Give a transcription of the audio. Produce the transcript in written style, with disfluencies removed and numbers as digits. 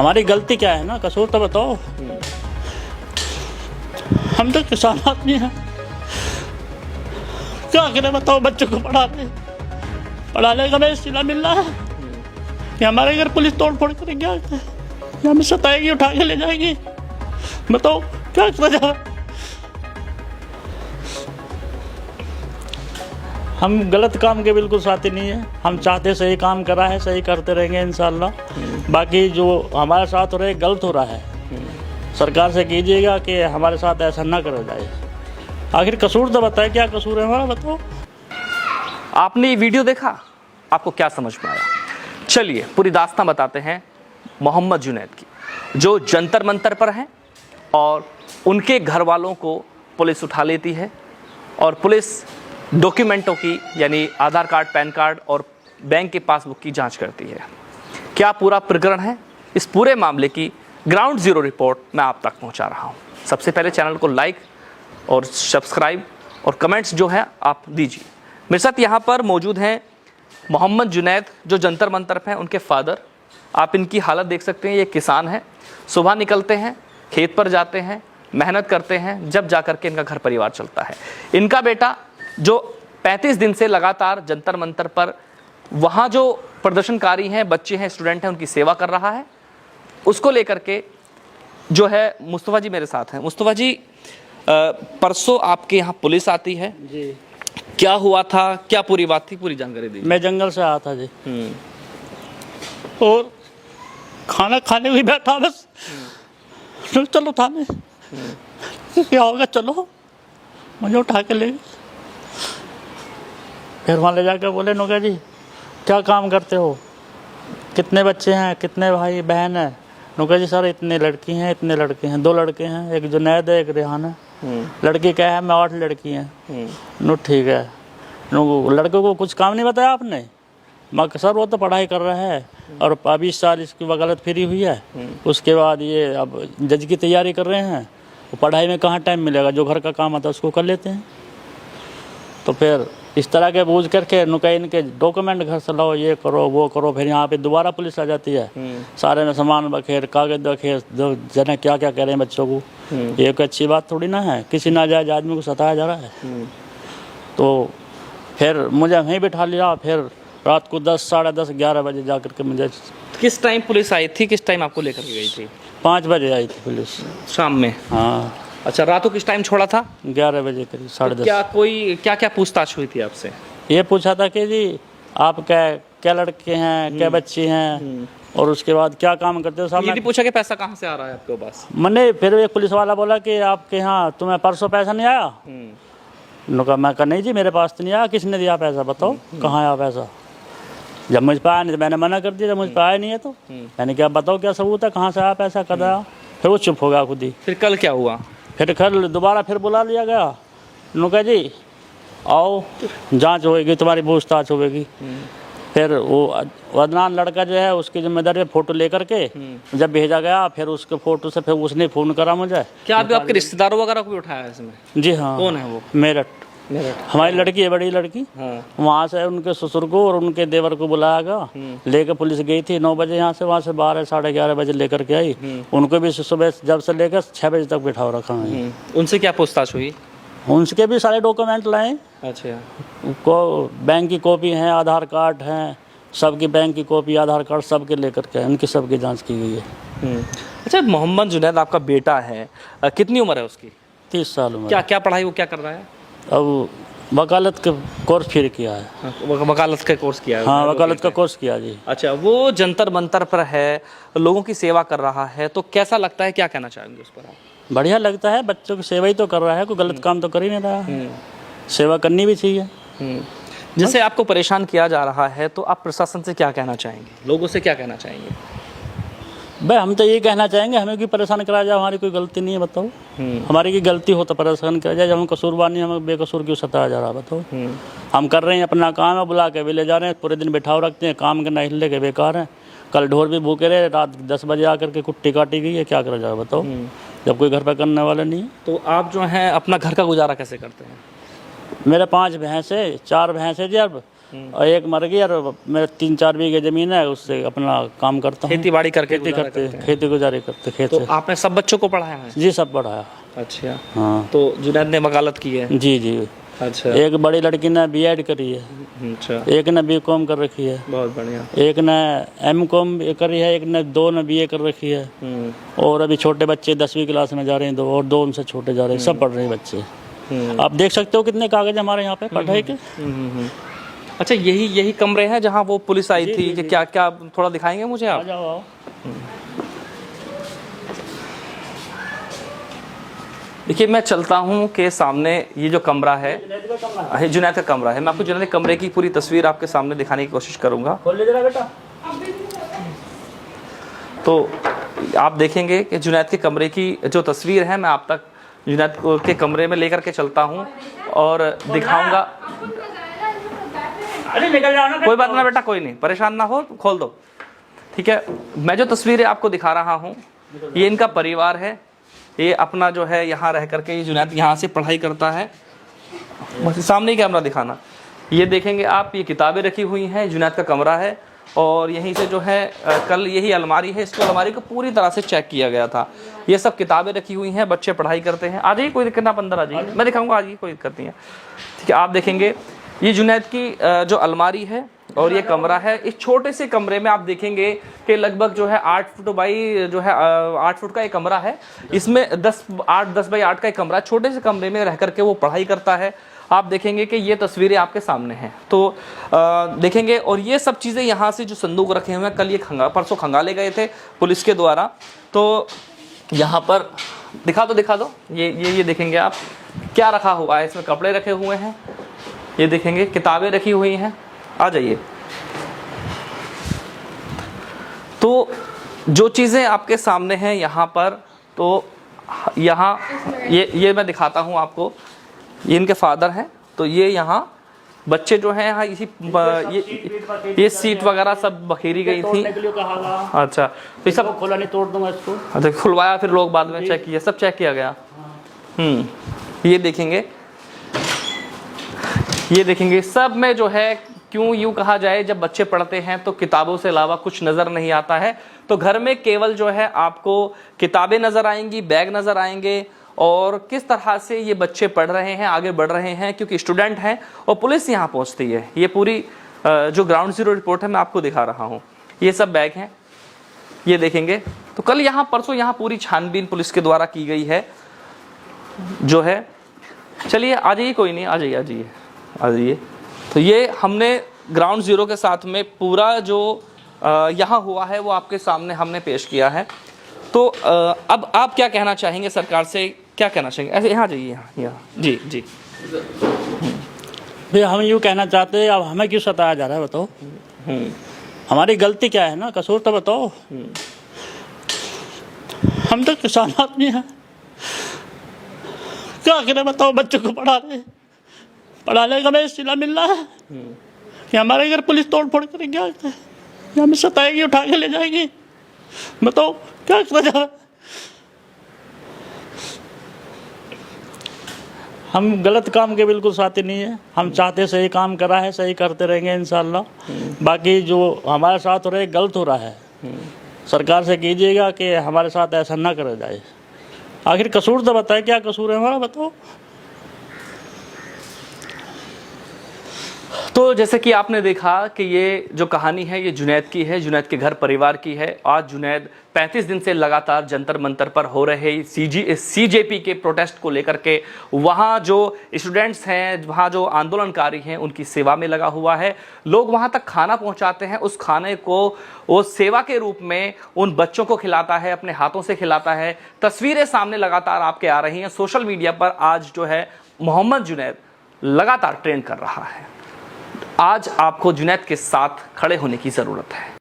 हमारी गलती क्या है ना, कसूर तो बताओ। हम तो किसान आदमी हैं, क्या करें बताओ। बच्चों को पढ़ाने का हमें सिला मिल रहा है कि हमारे घर पुलिस तोड़ फोड़ करेंगे, हमें सताएगी, उठा के ले जाएंगी। बताओ क्या करा जाए। हम गलत काम के बिल्कुल साथी नहीं है। हम चाहते सही काम करा है, सही करते रहेंगे इंशाल्लाह। बाकी जो हमारे साथ हो रहा है गलत हो रहा है, सरकार से कीजिएगा कि हमारे साथ ऐसा ना करा जाए। आखिर कसूर तो बताए, क्या कसूर है हमारा, बताओ। आपने ये वीडियो देखा, आपको क्या समझ में आया? चलिए पूरी दास्तां बताते हैं मोहम्मद जुनैद की, जो जंतर मंतर पर हैं और उनके घर वालों को पुलिस उठा लेती है और पुलिस डॉक्यूमेंटों की यानी आधार कार्ड, पैन कार्ड और बैंक के पासबुक की जांच करती है। क्या पूरा प्रकरण है, इस पूरे मामले की ग्राउंड जीरो रिपोर्ट मैं आप तक पहुंचा रहा हूं। सबसे पहले चैनल को लाइक और सब्सक्राइब और कमेंट्स जो है आप दीजिए। मेरे साथ यहाँ पर मौजूद हैं मोहम्मद जुनैद, जो जंतर मंतर पे हैं, उनके फादर। आप इनकी हालत देख सकते हैं। ये किसान हैं, सुबह निकलते हैं, खेत पर जाते हैं, मेहनत करते हैं, जब जा कर के इनका घर परिवार चलता है। इनका बेटा जो 35 दिन से लगातार जंतर मंतर पर वहाँ जो प्रदर्शनकारी हैं, बच्चे हैं, स्टूडेंट हैं, उनकी सेवा कर रहा है। उसको लेकर के जो है मुस्तफ़ा जी मेरे साथ हैं। मुस्तफ़ा जी, परसों आपके यहाँ पुलिस आती है जी, क्या हुआ था, क्या पूरी बात थी, पूरी जानकारी दीजिए। मैं जंगल से आया था जी, और खाना खाने भी बैठा, बस चलो थाने, क्या होगा, चलो। मुझे उठा के ले गए। फिर वहाँ ले जाकर बोले, नोका जी क्या काम करते हो, कितने बच्चे हैं, कितने भाई बहन हैं? नोका जी सर इतने लड़की हैं, इतने लड़के हैं, 2 लड़के हैं, एक जुनैद है, एक रेहान है। लड़की क्या है, मैं 8 लड़की हैं। नो ठीक है। लड़के को कुछ काम नहीं बताया आपने? मैं सर वो तो पढ़ाई कर रहा है और अभी इस साल इसकी वकालत फ्री हुई है, उसके बाद ये अब जज की तैयारी कर रहे हैं। वो पढ़ाई में कहाँ टाइम मिलेगा, जो घर का काम आता है उसको कर लेते हैं। तो फिर इस तरह के बूझ करके नुका इनके डॉक्यूमेंट घर से लाओ, ये करो वो करो। फिर यहाँ पे दोबारा पुलिस आ जाती है, सारे में सामान बखेर, कागज बखेर, जने क्या क्या कह रहे हैं बच्चों को। ये कोई अच्छी बात थोड़ी ना है, किसी नाजायज आदमी को सताया जा रहा है। तो फिर मुझे वहीं बिठा लिया। फिर रात को 10, साढ़े 10, 11 बजे जा कर के मुझे। किस टाइम पुलिस आई थी, किस टाइम आपको लेकर के गई थी? 5 बजे आई थी पुलिस, शाम में। हाँ। अच्छा, रात को किस टाइम छोड़ा था? 11 बजे करीब, 10:30। क्या कोई क्या क्या पूछताछ हुई थी आपसे? ये पूछा था कि जी आप क्या लड़के हैं, क्या बच्चे हैं, और उसके बाद क्या काम करते हो। ये नहीं पूछा कि पैसा कहाँ से आ रहा है आपके पास? मैंने फिर एक पुलिस वाला बोला कि आपके यहाँ तुम्हें परसों पैसा नहीं आया? मैं कहा नहीं जी मेरे पास तो नहीं आया। किसने दिया पैसा, बताओ कहाँ आया पैसा? जब मुझ पर आया नहीं तो मैंने मना कर दिया, जब मुझ पर आया नहीं है तो मैंने क्या बताओ क्या सबूत है, कहाँ से आया पैसा, कद आया? फिर वो चुप हो गया खुद ही। फिर कल क्या हुआ? फिर कल दोबारा फिर बुला लिया गया। नुका जी आओ, जांच होएगी, तुम्हारी पूछताछ होगी। फिर वो अदनान लड़का जो है उसकी जिम्मेदारी फ़ोटो लेकर के जब भेजा गया, फिर उसके फ़ोटो से फिर उसने फ़ोन करा मुझे। क्या आपके रिश्तेदारों वगैरह को भी उठाया है इसमें? जी हाँ। कौन है वो? मेरठ हमारी लड़की है, बड़ी लड़की। हाँ। वहाँ से उनके ससुर को और उनके देवर को बुलाया गया, लेकर पुलिस गई थी 9 बजे यहाँ से। वहाँ से 12, साढ़े 11 बजे लेकर के आई। उनको भी सुबह जब से लेकर 6 बजे तक बिठाओ रखा है। उनसे क्या पूछताछ हुई? उनके भी सारे डॉक्यूमेंट लाए। अच्छा, को बैंक की कॉपी है, आधार कार्ड हैं, सबकी बैंक की कॉपी, आधार कार्ड सबके लेकर के उनकी सबकी जांच की गई है। अच्छा, मोहम्मद जुनैद आपका बेटा है, कितनी उम्र है उसकी? 30 साल उम्र। क्या क्या पढ़ाई वो क्या कर रहा है? अब वकालत का कोर्स फिर किया है। वकालत का कोर्स किया है? हाँ, वकालत का कोर्स किया जी। अच्छा, वो जंतर मंतर पर है, लोगों की सेवा कर रहा है, तो कैसा लगता है, क्या कहना चाहेंगे उस पर आप? बढ़िया लगता है, बच्चों की सेवा ही तो कर रहा है, कोई गलत काम तो कर ही नहीं रहा है। सेवा करनी भी चाहिए। जैसे आपको परेशान किया जा रहा है, तो आप प्रशासन से क्या कहना चाहेंगे, लोगों से क्या कहना चाहेंगे? भाई हम तो ये कहना चाहेंगे, हमें क्यों परेशान कराया जाए, हमारी कोई गलती नहीं है, बताओ। हमारी की गलती हो तो परेशान करा जाए, जब हम कसूरवार नहीं, हमें बेकसूर क्यों सताया जा रहा, बताओ। हम कर रहे हैं अपना काम है, बुला के भी ले जा रहे हैं, पूरे दिन बिठाओ रखते हैं, काम करना हिले के बेकार है। कल ढोर भी भूखे रहे, रात 10 बजे आकर के कुट्टी काटी गई है, क्या करा जाए बताओ, जब कोई घर पर करने वाला नहीं है। तो आप जो हैं अपना घर का गुजारा कैसे करते हैं? मेरे 5 भैंस है, 4 भैंस है जी। अब और एक मर गई। और मेरे 3-4 बीघे ज़मीन है, उससे अपना काम करता हूँ, खेती बाड़ी करके खेती गुजारा करते, करते हैं। खेती गुजारी करते खेत तो से। आपने सब बच्चों को पढ़ाया है? जी सब पढ़ाया। अच्छा। हाँ तो जुनैद ने वकालत की है? जी जी। अच्छा। एक बड़ी लड़की ने BEd करी है, अच्छा, एक ने BCom कर रखी है, बहुत बढ़िया। एक ने MCom करी है, एक ने 2 ने BA कर रखी है। और अभी छोटे बच्चे 10वीं क्लास में जा रहे हैं, 2 और 2 उनसे छोटे जा रहे हैं, सब पढ़ रहे हैं बच्चे। आप देख सकते हो कितने कागज हमारे यहाँ पे पढ़ाई के। अच्छा, यही कमरे हैं जहाँ वो पुलिस आई थी? कि क्या क्या थोड़ा दिखाएंगे मुझे आ आप? जाओ आओ। देखिए, मैं चलता हूँ कि सामने ये जो कमरा है, ये जुनैद का कमरा है। मैं आपको जुनैद के कमरे की पूरी तस्वीर आपके सामने दिखाने की कोशिश करूँगा। खोल ले जरा बेटा। तो आप देखेंगे कि जुनैद के कमरे की जो तस्वीर है, मैं आप तक जुनैद के कमरे में लेकर के चलता हूँ और दिखाऊंगा। अरे निकल जाओ ना। कोई बात ना बेटा, कोई नहीं, परेशान ना हो, खोल दो। ठीक है, मैं जो तस्वीरें आपको दिखा रहा हूँ, ये इनका परिवार है। ये अपना जो है यहाँ रह करके, ये जुनैद यहाँ से पढ़ाई करता है। बस सामने ही कैमरा दिखाना। ये देखेंगे आप, ये किताबें रखी हुई हैं, जुनैद का कमरा है। और यहीं से जो है कल यही अलमारी है, इसको अलमारी को पूरी तरह से चेक किया गया था। ये सब किताबें रखी हुई हैं, बच्चे पढ़ाई करते हैं। आ जाइए, कोई दिक्कत ना, आप अंदर आ जाइए, मैं दिखाऊंगा, आ जाइए, कोई दिक्कत नहीं है। ठीक है, आप देखेंगे ये जुनैद की जो अलमारी है और ये कमरा है। इस छोटे से कमरे में आप देखेंगे कि लगभग जो है 8 फुट बाई जो है 8 फुट का एक कमरा है। इसमें 10 बाई 8 का एक कमरा, छोटे से कमरे में रह करके वो पढ़ाई करता है। आप देखेंगे कि ये तस्वीरें आपके सामने हैं, तो देखेंगे। और ये सब चीज़ें यहाँ से जो संदूक रखे हुए हैं, कल ये परसों खंगाले गए थे पुलिस के द्वारा। तो यहाँ पर दिखा दो, ये देखेंगे आप क्या रखा हुआ है। इसमें कपड़े रखे हुए हैं, ये देखेंगे किताबें रखी हुई हैं। आ जाइए। तो जो चीज़ें आपके सामने हैं यहाँ पर, तो यहाँ ये मैं दिखाता हूँ आपको। ये इनके फादर हैं। तो ये यहाँ बच्चे जो हैं यहाँ ये सीट वगैरह सब बखेरी गई थी। अच्छा, तो ये सब खोला नहीं, तोड़ दूंगा इसको। अच्छा, खुलवाया, फिर लोग बाद में चेक किया, सब चेक किया गया। ये देखेंगे सब में जो है, क्यों यूँ कहा जाए, जब बच्चे पढ़ते हैं तो किताबों से अलावा कुछ नज़र नहीं आता है। तो घर में केवल जो है आपको किताबें नज़र आएंगी, बैग नज़र आएंगे, और किस तरह से ये बच्चे पढ़ रहे हैं, आगे बढ़ रहे हैं, क्योंकि स्टूडेंट हैं और पुलिस यहाँ पहुँचती है। ये पूरी जो ग्राउंड जीरो रिपोर्ट है मैं आपको दिखा रहा हूँ। ये सब बैग हैं, ये देखेंगे। तो कल यहाँ परसों यहाँ पूरी छानबीन पुलिस के द्वारा की गई है जो है। चलिए, आ जाइए, कोई नहीं, आ जाइए। तो ये हमने ग्राउंड जीरो के साथ में पूरा जो यहाँ हुआ है वो आपके सामने हमने पेश किया है। तो अब आप क्या कहना चाहेंगे सरकार से, क्या कहना चाहेंगे? ऐसे यहाँ जाइए, यहाँ जी। भैया हम यूँ कहना चाहते हैं, अब हमें क्यों सताया जा रहा है बताओ? हमारी गलती क्या है ना, कसूर तो बताओ। हम तो किसान आदमी हैं, क्या करें बताओ? बच्चों को पढ़ाने का हमें सिला मिल रहा है कि हमारे घर पुलिस तोड़ फोड़ करेगी, हमें सताएगी, उठा के ले जाएगी। बताओ क्या करा जा रहा है? हम गलत काम के बिल्कुल साथी नहीं है। हम चाहते सही काम करा है, सही करते रहेंगे इंशाल्लाह। बाकी जो हमारे साथ हो रहा है गलत हो रहा है, सरकार से कीजिएगा कि हमारे साथ ऐसा ना करा जाए। आखिर कसूर तो बताए, क्या कसूर है हमारा बताओ? तो जैसे कि आपने देखा कि ये जो कहानी है ये जुनैद की है, जुनैद के घर परिवार की है। आज जुनैद 35 दिन से लगातार जंतर मंतर पर हो रहे CJP के प्रोटेस्ट को लेकर के वहाँ जो स्टूडेंट्स हैं, वहाँ जो आंदोलनकारी हैं, उनकी सेवा में लगा हुआ है। लोग वहाँ तक खाना पहुँचाते हैं, उस खाने को वो सेवा के रूप में उन बच्चों को खिलाता है, अपने हाथों से खिलाता है। तस्वीरें सामने लगातार आपके आ रही हैं सोशल मीडिया पर। आज जो है मोहम्मद जुनैद लगातार ट्रेंड कर रहा है। आज आपको जुनैद के साथ खड़े होने की ज़रूरत है।